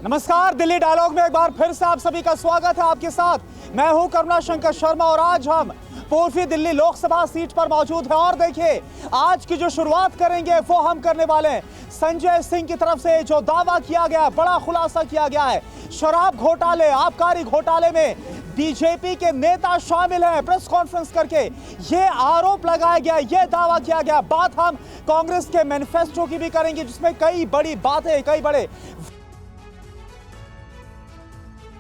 नमस्कार, दिल्ली डायलॉग में एक बार फिर से आप सभी का स्वागत है। आपके साथ मैं हूं करुणा शंकर शर्मा और आज हम पूर्वी दिल्ली लोकसभा सीट पर मौजूद हैं। और देखिए, आज की जो शुरुआत करेंगे वो हम करने वाले हैं संजय सिंह की तरफ से जो दावा किया गया, बड़ा खुलासा किया गया है। शराब घोटाले, आबकारी घोटाले में बीजेपी के नेता शामिल हैं। प्रेस कॉन्फ्रेंस करके ये आरोप लगाया गया, ये दावा किया गया। बात हम कांग्रेस के मैनिफेस्टो की भी करेंगे, जिसमें कई बड़ी बातें, कई बड़े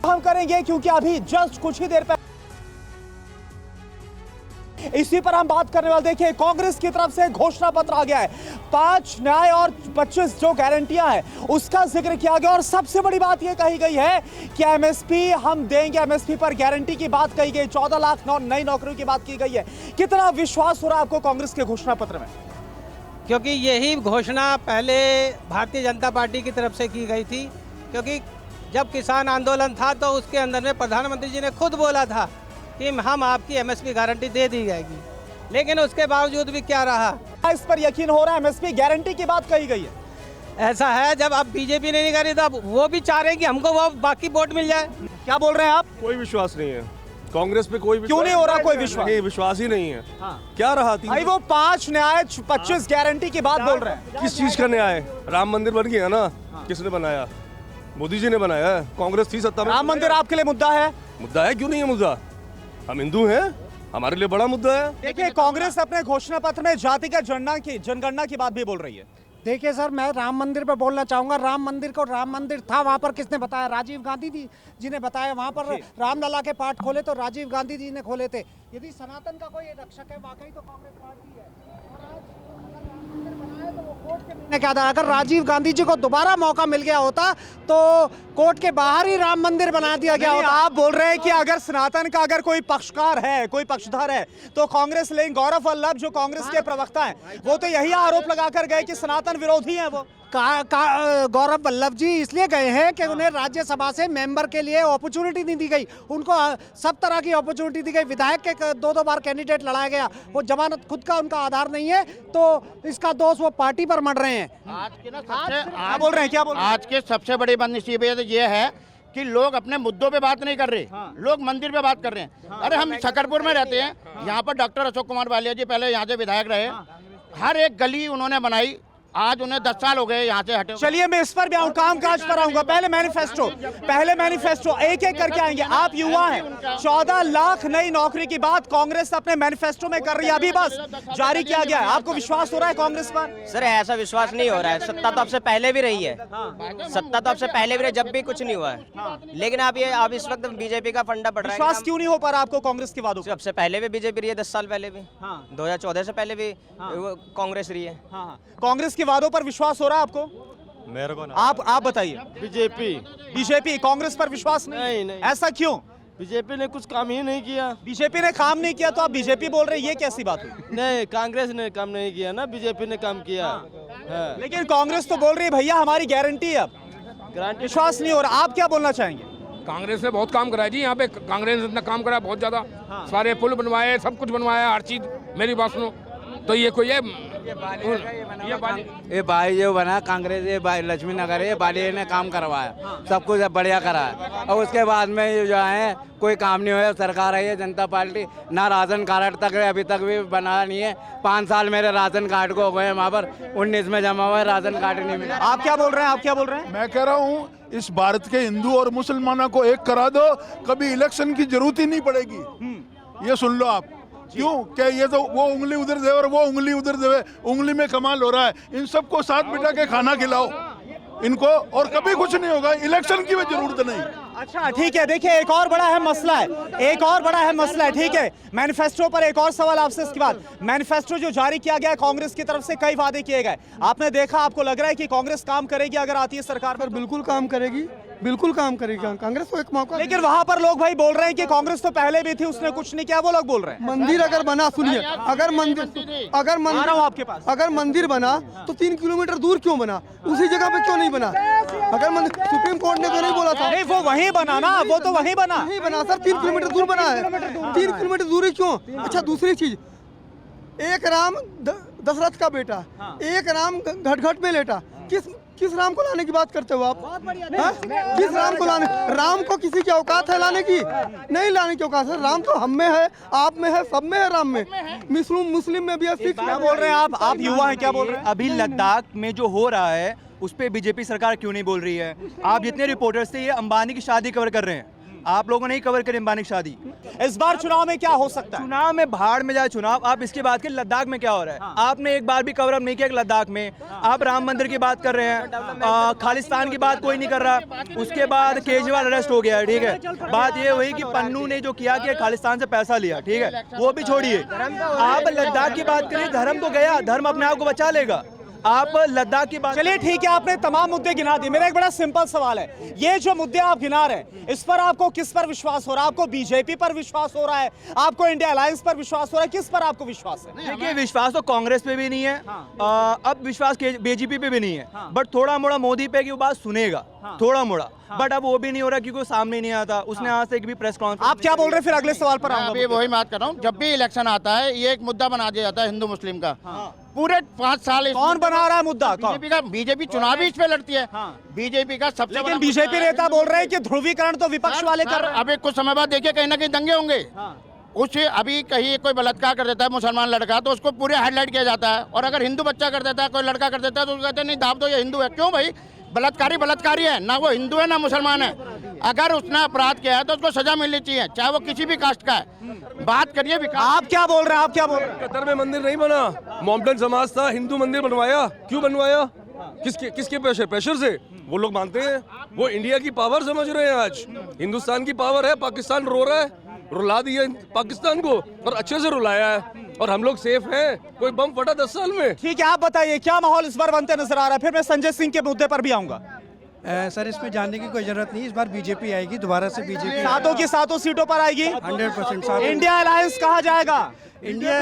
हम करेंगे, क्योंकि अभी जस्ट कुछ ही देर पहले इसी पर हम बात करने वाले। देखिए, कांग्रेस की तरफ से घोषणा पत्र आ गया है। 5 न्याय और 25 जो गारंटियां हैं उसका जिक्र किया गया। और सबसे बड़ी बात यह कही गई है कि एमएसपी हम देंगे, एमएसपी पर गारंटी की बात कही गई। 14 लाख नई नौकरियों की बात की गई है। कितना विश्वास हो रहा है आपको कांग्रेस के घोषणा पत्र में? क्योंकि यही घोषणा पहले भारतीय जनता पार्टी की तरफ से की गई थी। क्योंकि जब किसान आंदोलन था तो उसके अंदर में प्रधानमंत्री जी ने खुद बोला था कि हम आपकी एमएसपी गारंटी दे दी जाएगी, लेकिन उसके बावजूद भी क्या रहा। इस पर यकीन हो रहा है? एमएसपी गारंटी की बात कही गई है। ऐसा है, जब अब बीजेपी ने नहीं करी तो अब वो भी चाह रहे हैं कि हमको वो बाकी वोट मिल जाए। क्या बोल रहे हैं आप? कोई विश्वास नहीं है कांग्रेस पे। कोई क्यों नहीं हो रहा कोई विश्वास? नहीं, विश्वास ही नहीं है। क्या रहा थी भाई, वो 5 न्याय 25 गारंटी की बात बोल रहे हैं। किस चीज का न्याय? राम मंदिर बन गया ना, किसने बनाया? मोदी जी ने बनाया है। कांग्रेस थी सत्ता में। राम मंदिर आपके लिए मुद्दा है? मुद्दा है, क्यों नहीं है मुद्दा? हम हिंदू हैं, हमारे लिए बड़ा मुद्दा है। देखिए, कांग्रेस अपने घोषणा पत्र में जातिगत जनगणना की बात भी बोल रही है। देखिए सर, मैं राम मंदिर पे बोलना चाहूँगा। राम मंदिर को राम मंदिर था, वहाँ पर किसने बताया? राजीव गांधी जी ने बताया। वहाँ पर रामलला के पाठ खोले तो राजीव गांधी जी ने खोले थे। यदि सनातन का कोई रक्षक है वाकई तो कांग्रेस पार्टी है। और आज अगर राम मंदिर बनाया तो वो कोर्ट के निर्णय क्या था? अगर राजीव गांधी जी को दोबारा मौका मिल गया होता तो कोर्ट के बाहर ही राम मंदिर बना दिया गया होता। आप बोल रहे हैं कि अगर सनातन का अगर कोई पक्षकार है, कोई पक्षधर है तो कांग्रेस, लेकिन गौरव वल्लभ जो कांग्रेस के प्रवक्ता हैं वो तो यही आरोप लगाकर गए कि सनातन विरोधी हैं वो। गौरव वल्लभ जी इसलिए गए हैं कि उन्हें राज्यसभा से मेंबर के लिए अपॉर्चुनिटी नहीं दी गई। उनको सब तरह की अपॉर्चुनिटी दी गई। विधायक के 2 बार कैंडिडेट लड़ाया गया। वो जमानत खुद का उनका आधार नहीं है, तो इसका दोष वो पार्टी पर मढ़ रहे हैं। आज के ना क्या बोल रहे हैं? क्या बोल रहे हैं? आज के सबसे बड़ी बदनसीबत ये है कि लोग अपने मुद्दों पे बात नहीं कर रहे। लोग मंदिर पे बात कर रहे हैं। अरे हम शकरपुर में रहते हैं, यहाँ पर डॉक्टर अशोक कुमार वालिया जी पहले यहाँ से विधायक रहे। हर एक गली उन्होंने बनाई। आज उन्हें 10 साल हो गए यहाँ से हटे। चलिए, मैं इस पर भी आऊँ, कामकाज पर आऊंगा। पहले मैनिफेस्टो एक एक करके आएंगे। आप युवा हैं, 14 लाख नई नौकरी की बात कांग्रेस अपने मैनिफेस्टो में कर रही है। अभी बस जारी किया गया है। आपको विश्वास हो रहा है कांग्रेस पर? सर, ऐसा विश्वास नहीं हो रहा है। सत्ता तो आपसे पहले भी रही है। सत्ता तो आपसे पहले भी रही, जब भी कुछ नहीं हुआ है। लेकिन आप इस वक्त बीजेपी का फंडा पड़ रहा है। विश्वास क्यों नहीं हो पा रहा आपको कांग्रेस के वादों? सबसे पहले भी बीजेपी रही है, 10 साल पहले भी। 2014 से पहले भी कांग्रेस रही है। कांग्रेस के वादों पर विश्वास हो रहा है आपको? मेरे को ना। आप बताइए। बीजेपी कांग्रेस पर विश्वास नहीं? ऐसा क्यों? बीजेपी ने कुछ काम ही नहीं किया। बीजेपी ने काम नहीं किया तो आप बीजेपी बोल रहे हैं, ये कैसी बात हुई? नहीं, कांग्रेस ने काम नहीं किया ना, बीजेपी ने काम किया। हाँ। लेकिन कांग्रेस तो बोल रही है भैया हमारी गारंटी है। अब गारंटी विश्वास नहीं हो रहा। आप क्या बोलना चाहेंगे? कांग्रेस ने बहुत काम कराया जी। यहाँ पे कांग्रेस ने इतना काम कराया, बहुत ज्यादा। सारे पुल बनवाए, सब कुछ बनवाया, हर चीज। मेरी बात सुनो, तो ये कोई ये भाई जो बना कांग्रेस, ये भाई लक्ष्मी नगर, ये बाली ने काम करवाया, सब कुछ बढ़िया कराया। और उसके बाद में ये जो है कोई काम नहीं हुआ। सरकार है ये जनता पार्टी, ना राशन कार्ड तक अभी तक भी बना नहीं है। 5 साल मेरे राशन कार्ड को हो गए, वहाँ पर 19 में जमा हुआ है, राशन कार्ड नहीं मिला। आप क्या बोल रहे हैं? मैं कह रहा हूँ इस भारत के हिंदू और मुसलमानों को एक करा दो, कभी इलेक्शन की जरूरत ही नहीं पड़ेगी। ये सुन लो आप। क्यों? क्या ये तो वो उंगली उधर दे और वो उंगली उधर दे, उंगली में कमाल हो रहा है। इन सबको साथ बिठा के खाना खिलाओ इनको, और कभी कुछ नहीं होगा। इलेक्शन की भी जरूरत नहीं। अच्छा, ठीक है। देखिए, एक और बड़ा अहम मसला है। ठीक है, मैनिफेस्टो पर एक और सवाल आपसे इसके बाद। मैनिफेस्टो जो जारी किया गया कांग्रेस की तरफ से, कई वादे किए गए। आपने देखा, आपको लग रहा है कि कांग्रेस काम करेगी अगर आती है सरकार पर? बिल्कुल काम करेगी, बिल्कुल काम करेगी कांग्रेस को एक मौका। लेकिन वहां पर लोग भाई बोल रहे हैं कि कांग्रेस तो पहले भी थी, उसने कुछ नहीं किया। वो लोग बोल रहे हैं मंदिर अगर बना, सुनिए, अगर मंदिर बना तो 3 किलोमीटर दूर क्यों बना? उसी जगह पे क्यों नहीं बना? अगर मंदिर, सुप्रीम कोर्ट ने तो नहीं बोला था? नहीं, वो वहीं बना ना, वो तो वहीं बना। नहीं बना सर, 3 किलोमीटर दूर बना है। 3 किलोमीटर दूरी क्यों? अच्छा, दूसरी चीज, एक राम दशरथ का बेटा, एक राम घट घट में लेटा। किस राम को लाने की बात करते हो आप? हाँ? किस राम को लाने? राम को किसी की औकात है लाने की? नहीं लाने की औकात है। राम तो हम में है, आप में है, सब में है। राम में मुस्लिम में भी है, सिख क्या बोल रहे हैं आप युवा हैं, क्या बोल रहे हैं? अभी लद्दाख में जो हो रहा है उस पे बीजेपी सरकार क्यों नहीं बोल रही है? आप जितने रिपोर्टर्स थे ये अंबानी की शादी कवर कर रहे हैं, आप लोगों ने ही कवर करी अंबानी की शादी। इस बार चुनाव में क्या हो सकता है? चुनाव में भाड़ में जाए चुनाव, आप इसकी बात करें लद्दाख में क्या हो रहा है। आपने एक बार भी कवर अप नहीं किया लद्दाख में। आप राम मंदिर की बात कर रहे हैं, खालिस्तान की बात कोई नहीं कर रहा। उसके बाद केजरीवाल अरेस्ट हो गया, ठीक है। बात ये हुई कि पन्नू ने जो किया कि खालिस्तान से पैसा लिया, ठीक है, वो भी छोड़िए। आप लद्दाख की बात करिए, धर्म तो गया, धर्म अपने आप को बचा लेगा। आप लद्दाख की बात, चलिए ठीक है, आपने तमाम मुद्दे गिना दिए। मेरा एक बड़ा सिंपल सवाल है, ये जो मुद्दे आप गिना रहे हैं इस पर आपको किस पर विश्वास हो रहा है? आपको बीजेपी पर विश्वास हो रहा है, आपको इंडिया अलायंस पर विश्वास हो रहा है, किस पर आपको विश्वास है? देखिए विश्वास तो कांग्रेस पे भी नहीं है, अब विश्वास बीजेपी पे भी नहीं है, बट थोड़ा मोड़ा मोदी पे की वो बात सुनेगा, थोड़ा मोड़ा, बट अब वो भी नहीं हो रहा क्योंकि वो सामने नहीं आता। उसने आज तक भी प्रेस कॉन्फ्रेंस। आप क्या बोल रहे हैं? फिर अगले सवाल पर अभी वही बात कर रहा हूँ, जब भी इलेक्शन आता है ये एक मुद्दा बना दिया जाता है हिंदू मुस्लिम का। पूरे 5 साल कौन बना रहा है मुद्दा? बीजेपी चुनाव ही इस पे लड़ती है। बीजेपी का सबसे लेकिन बीजेपी नेता बोल रहे हैं कि ध्रुवीकरण तो विपक्ष वाले कर रहे हैं। अभी कुछ समय बाद देखिए कहीं ना कहीं दंगे होंगे। उसे अभी कहीं कोई बलात्कार कर देता है मुसलमान लड़का तो उसको पूरे हाईलाइट किया जाता है, और अगर हिंदू बच्चा कर देता है, कोई लड़का कर देता है तो कहते हैं नहीं दाब दो ये हिंदू है। क्यों भाई? बलात्कारी है, ना वो हिंदू है ना मुसलमान है। अगर उसने अपराध किया है तो उसको सजा मिलनी चाहिए, चाहे वो किसी भी कास्ट का है। बात करिए विकास। आप क्या बोल रहे हैं? आप क्या बोल रहे हैं? कतर में मंदिर नहीं बना, मोमडन समाज था, हिंदू मंदिर बनवाया। क्यों बनवाया? किसके प्रेशर से? वो लोग मानते हैं वो इंडिया की पावर समझ रहे हैं। आज हिंदुस्तान की पावर है, पाकिस्तान रो रहा है, रुला दिया पाकिस्तान को, और अच्छे से रुलाया है, और हम लोग सेफ हैं। कोई बम फटा 10 साल में। ठीक है, आप बताइए क्या माहौल इस बार बनते नजर आ रहा है? फिर मैं संजय सिंह के मुद्दे पर भी आऊंगा। सर इसमें जानने की कोई जरूरत नहीं, इस बार बीजेपी आएगी, दोबारा से बीजेपी सातों की सातों सीटों पर आएगी 100%। इंडिया अलायंस कहाँ जाएगा? इंडिया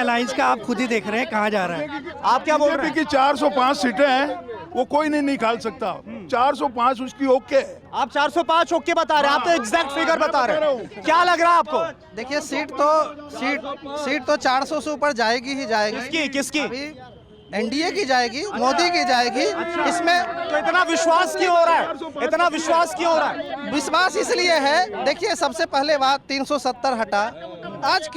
अलायंस का आप खुद ही देख रहे हैं कहाँ जा रहा है। आप क्या बोल रहे बीजेपी हैं? की 405 सीटें हैं, वो कोई नहीं निकाल सकता। 405 उसकी ओके है। आप 405 ओके बता रहे हैं, आप तो एग्जैक्ट फिगर बता रहे हैं। क्या लग रहा है आपको? देखिए सीट तो 400 से ऊपर जाएगी ही जाएगी। किसकी? एनडीए की जाएगी, मोदी की जाएगी। इसमें तो इतना विश्वास क्यों हो रहा है? इतना विश्वास क्यों हो रहा है? विश्वास इसलिए है, देखिए सबसे पहले बात 370 हटा। आज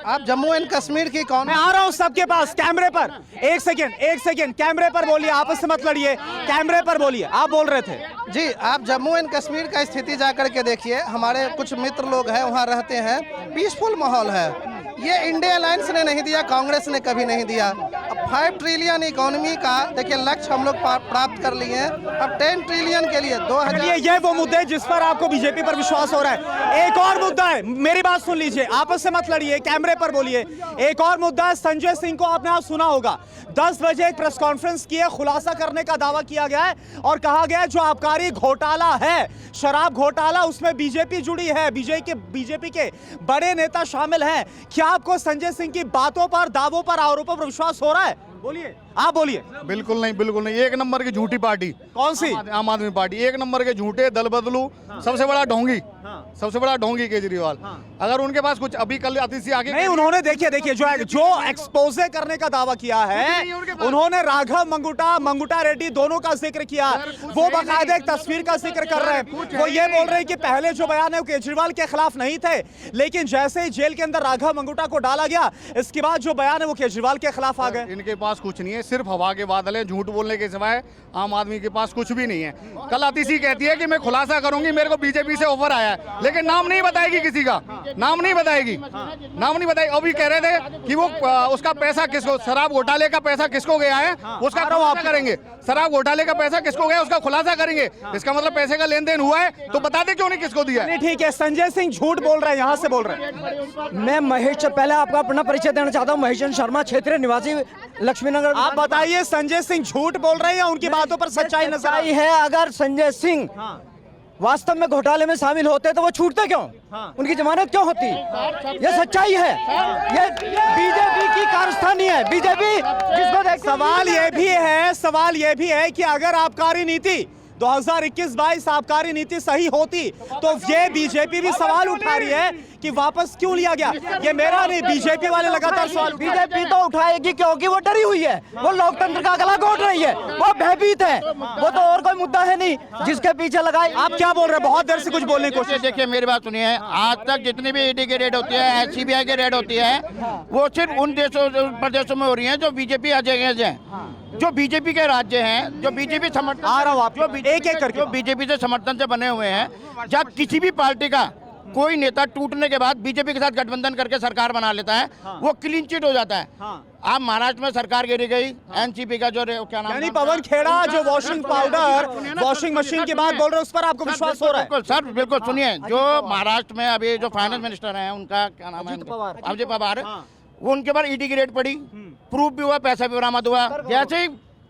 आप जम्मू एंड कश्मीर की कौन? मैं आ रहा हूँ सबके पास कैमरे पर। एक सेकेंड कैमरे पर बोलिए, आपस में मत लड़िए, कैमरे पर बोलिए। आप बोल रहे थे जी, आप जम्मू एंड कश्मीर का स्थिति जाकर के देखिए। हमारे कुछ मित्र लोग हैं वहाँ रहते हैं, पीसफुल माहौल है। ये इंडिया अलायंस ने नहीं दिया, कांग्रेस ने कभी नहीं दिया। अब 5 ट्रिलियन इकोनॉमी का देखिए लक्ष्य हम लोग प्राप्त कर लिए हैं। अब 10 ट्रिलियन के लिए 2000। ये वो मुद्दे जिस पर आपको बीजेपी पर विश्वास हो रहा है। एक और मुद्दा है, मेरी बात सुन लीजिए, आपस से मत लड़िए, कैमरे पर बोलिए। एक और मुद्दा है, संजय सिंह को आपने आज सुना होगा, 10 बजे एक प्रेस कॉन्फ्रेंस किए, खुलासा करने का दावा किया गया है और कहा गया है जो आबकारी घोटाला है, शराब घोटाला, उसमें बीजेपी जुड़ी है, बीजेपी के बड़े नेता शामिल हैं। क्या आपको संजय सिंह की बातों पर, दावों पर, आरोपों पर विश्वास हो रहा है? बोलिए, आप बोलिए। बिल्कुल नहीं। एक नंबर की झूठी पार्टी। कौन सी? आम आदमी पार्टी। एक नंबर के झूठे दल बदलू। सबसे बड़ा ढोंगी केजरीवाल। अगर उनके पास कुछ अभी कल अतिथि आगे नहीं, उन्होंने देखिए जो एक्सपोजे करने का दावा किया है, उन्होंने राघव मंगुटा रेड्डी दोनों का जिक्र किया। वो बाकायदा एक तस्वीर का जिक्र कर रहे हैं। वो ये बोल रहे हैं कि पहले जो बयान है वो केजरीवाल के खिलाफ नहीं थे, लेकिन जैसे ही जेल के अंदर राघव मंगुटा को डाला गया, इसके बाद जो बयान है वो केजरीवाल के खिलाफ आ गए। इनके पास कुछ नहीं है, सिर्फ हवा के बादल है। झूठ बोलने के सिवाय आम आदमी के पास कुछ भी नहीं है। कल अतिथि कहती है कि मैं खुलासा करूंगी, मेरे को बीजेपी से ऑफर आया है, लेकिन नाम नहीं बताएगी, किसी का नाम नहीं बताएगी। अभी कह रहे थे कि वो उसका पैसा किसको, शराब घोटाले का पैसा किसको गया है उसका खुलासा करेंगे। शराब घोटाले का पैसा किसको गया उसका खुलासा करेंगे। इसका मतलब पैसे का लेन देन हुआ है तो बता दे क्यों नहीं किसको दिया है। ठीक है, संजय सिंह झूठ बोल रहे हैं, यहाँ से बोल रहे हैं। मैं महेश, पहले आपका अपना परिचय देना चाहता हूँ। महेश शर्मा, क्षेत्रीय निवासी, लक्ष्मीनगर। आप बताइए, संजय सिंह झूठ बोल रहे हैं या उनकी बातों पर सच्चाई नजर आई है? अगर संजय सिंह वास्तव में घोटाले में शामिल होते तो वो छूटते क्यों? उनकी जमानत क्यों होती? ये सच्चाई है, ये बीजेपी की कारस्तानी है। बीजेपी जिसको सवाल ये भी है कि अगर आबकारी नीति 2021-22 आबकारी नीति सही होती तो ये बीजेपी भी सवाल उठा रही है कि वापस क्यों लिया गया? ये मेरा नहीं, बीजेपी वाले लगातार सवाल बीजेपी तो उठाएगी क्योंकि वो डरी हुई है, वो लोकतंत्र का गला घोट रही है, वो भयभीत है, वो तो और कोई मुद्दा है नहीं जिसके पीछे लगाए। आप क्या बोल रहे हैं? बहुत देर से कुछ बोलने की कोशिश। देखिए मेरी बात सुनिए, आज तक जितनी भी ईडी की रेड होती है, एससीबीआई की रेड होती है, वो सिर्फ उन देशों प्रदेशों में हो रही है जो बीजेपी अजय हैं, जो बीजेपी के राज्य हैं, जो बीजेपी समर्थन आ रहा हूं आप जो एक एक करके जो बीजेपी से समर्थन से बने हुए हैं। जब किसी भी पार्टी का कोई नेता टूटने के बाद बीजेपी के साथ गठबंधन करके सरकार बना लेता है, वो क्लीन चिट हो जाता है। आप महाराष्ट्र में सरकार गिरी गई, एनसीपी का जो क्या नाम, यानी पवन खेड़ा जो वॉशिंग पाउडर वॉशिंग मशीन की बात बोल रहे हैं, उस पर आपको विश्वास हो रहा है? बिल्कुल सर, बिल्कुल सुनिए, जो महाराष्ट्र में अभी जो फाइनेंस मिनिस्टर हैं, उनका क्या नाम है, अजित पवार, वो उनके ऊपर ईडी की रेड पड़ी, प्रूफ भी हुआ, पैसा भी बरामद हुआ। जैसे ही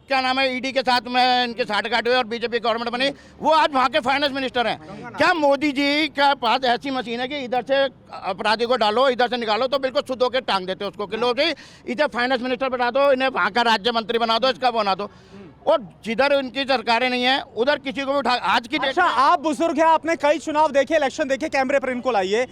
क्या नाम है ईडी के साथ में इनके साठगांठ हुए और बीजेपी गवर्नमेंट बनी, वो आज वहाँ के फाइनेंस मिनिस्टर हैं। क्या मोदी जी के पास ऐसी मशीन है कि इधर से अपराधी को डालो, इधर से निकालो तो बिल्कुल शुद्ध होकर टांग देते उसको, कि लो जी इधर फाइनेंस मिनिस्टर बना दो, इन्हें वहाँ का राज्य मंत्री बना दो, इसका बना दो। और जिधर उनकी सरकारें नहीं है उधर किसी को भी उठा, आज की अच्छा, आप बुजुर्ग हैं, आपने कई चुनाव देखे, इलेक्शन देखे, कैमरे पर इनको लाइए।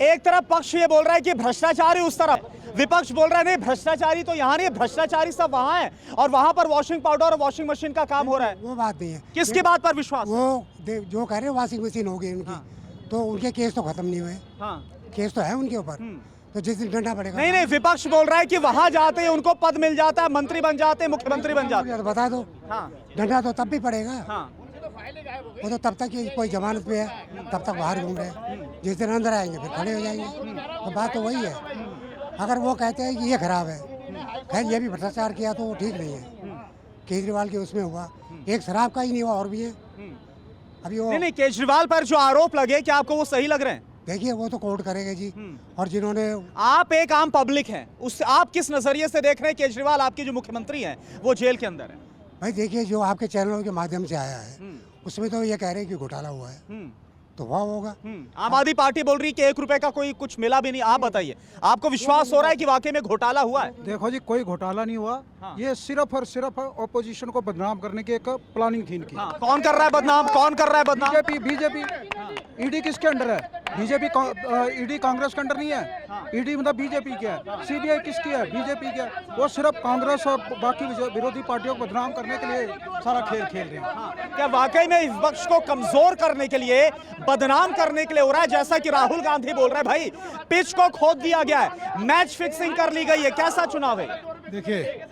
एक तरफ पक्ष ये बोल रहा है कि भ्रष्टाचारी, उस तरफ विपक्ष बोल रहा है नहीं भ्रष्टाचारी तो यहाँ नहीं, भ्रष्टाचारी सब वहाँ है, और वहाँ पर वॉशिंग पाउडर और वॉशिंग मशीन का काम हो रहा है। वो बात नहीं है। किसकी बात पर विश्वास? वो जो कह रहे हैं वॉशिंग मशीन होगी उनकी, तो उनके केस तो खत्म नहीं हुए। केस तो है उनके ऊपर, तो जिस दिन डंडा पड़ेगा। नहीं नहीं, विपक्ष बोल रहा है कि वहाँ जाते ही उनको पद मिल जाता है, मंत्री बन जाते हैं, मुख्यमंत्री बन जाते हैं। तो बता दो, डंडा तो तब भी पड़ेगा, वो तो तब तक कोई जमानत पे है, तब तक बाहर घूम रहे हैं, जिस दिन अंदर आएंगे फिर खड़े हो जाएंगे। तो बात तो वही है। अगर वो कहते हैं कि ये खराब है, खैर ये भी भ्रष्टाचार किया तो वो ठीक नहीं है। केजरीवाल के उसमें हुआ, एक शराब का ही नहीं हुआ, और भी है अभी वो। नहीं, केजरीवाल पर जो आरोप लगे, क्या आपको वो सही लग रहे हैं? देखिए वो तो कोर्ट करेगा जी। और जिन्होंने, आप एक आम पब्लिक हैं, उससे आप किस नजरिए से देख रहे हैं केजरीवाल, आपके जो मुख्यमंत्री हैं वो जेल के अंदर है? भाई देखिए, जो आपके चैनलों के माध्यम से आया है उसमें तो ये कह रहे हैं कि घोटाला हुआ है, तो वह होगा। आम आदमी पार्टी बोल रही है कि 1 रुपए का कोई कुछ मिला भी नहीं। आप बताइए, आपको विश्वास हो रहा है कि वाकई में घोटाला हुआ है? देखो जी, कोई घोटाला नहीं हुआ। ये सिर्फ और सिर्फ ऑपोजिशन को बदनाम करने की एक प्लानिंग थी इनकी। कौन कर रहा है बदनाम? कौन कर रहा है बदनाम? बीजेपी। ईडी किसके अंडर है? बीजेपी। ईडी कांग्रेस के अंडर नहीं है, ईडी मतलब बीजेपी की है। सीबीआई किसकी है? बीजेपी की है। वो सिर्फ कांग्रेस और बाकी विरोधी पार्टियों को बदनाम करने के लिए सारा खेल खेल रहे हैं। क्या वाकई में विपक्ष को कमजोर करने के लिए, बदनाम करने के लिए हो रहा है? जैसा कि राहुल गांधी बोल रहे हैं, भाई पिच को खोद दिया गया है, मैच फिक्सिंग कर ली गई है। कैसा चुनाव है? देखिए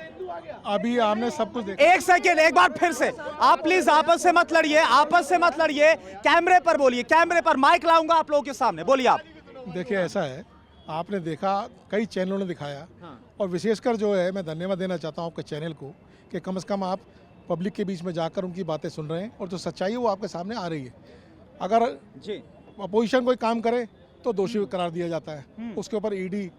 अभी आपने सब कुछ देखा। एक सेकेंड, एक बार फिर से आप प्लीज आपस से मत लड़िए, आपस से मत लड़िए, कैमरे पर बोलिए, कैमरे पर माइक लाऊंगा आप लोगों के सामने, बोलिए आप। देखिए ऐसा है, आपने देखा, कई चैनलों ने दिखाया, और विशेषकर जो है मैं धन्यवाद देना चाहता हूँ आपके चैनल को, कि कम से कम आप पब्लिक के बीच में जाकर उनकी बातें सुन रहे हैं, और जो सच्चाई है वो आपके सामने आ रही है। अगर अपोजिशन कोई काम करे तो दोषी करार दिया जाता है, उसके ऊपर ईडी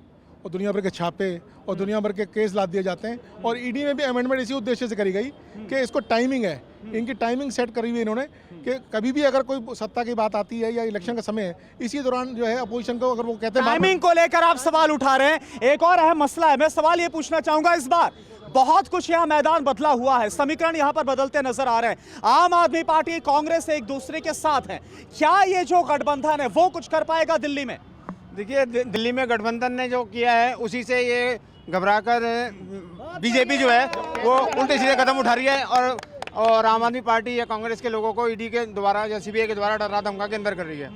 और दुनिया भर के छापे और दुनिया भर के केस लाद दिए जाते हैं। और ईडी में भी अमेंडमेंट इसी उद्देश्य से करी गई कि इसको टाइमिंग है, इनकी टाइमिंग सेट करी हुई इन्होंने, कि कभी भी अगर कोई सत्ता की बात आती है या इलेक्शन का समय है, इसी दौरान जो है अपोजिशन को अगर वो कहते हैं, टाइमिंग को लेकर आप सवाल उठा रहे हैं। एक और अहम मसला है, मैं सवाल ये पूछना चाहूंगा, इस बार बहुत कुछ यहाँ मैदान बदला हुआ है, समीकरण यहाँ पर बदलते नजर आ रहे हैं। आम आदमी पार्टी, कांग्रेस एक दूसरे के साथ है, क्या ये जो गठबंधन है वो कुछ कर पाएगा दिल्ली में? देखिए, दिल्ली में गठबंधन ने जो किया है उसी से ये घबराकर बीजेपी जो है वो उल्टे सीधे कदम उठा रही है, और आम आदमी पार्टी या कांग्रेस के लोगों को ईडी के द्वारा या सीबीआई के द्वारा डरा धमका के अंदर कर रही है।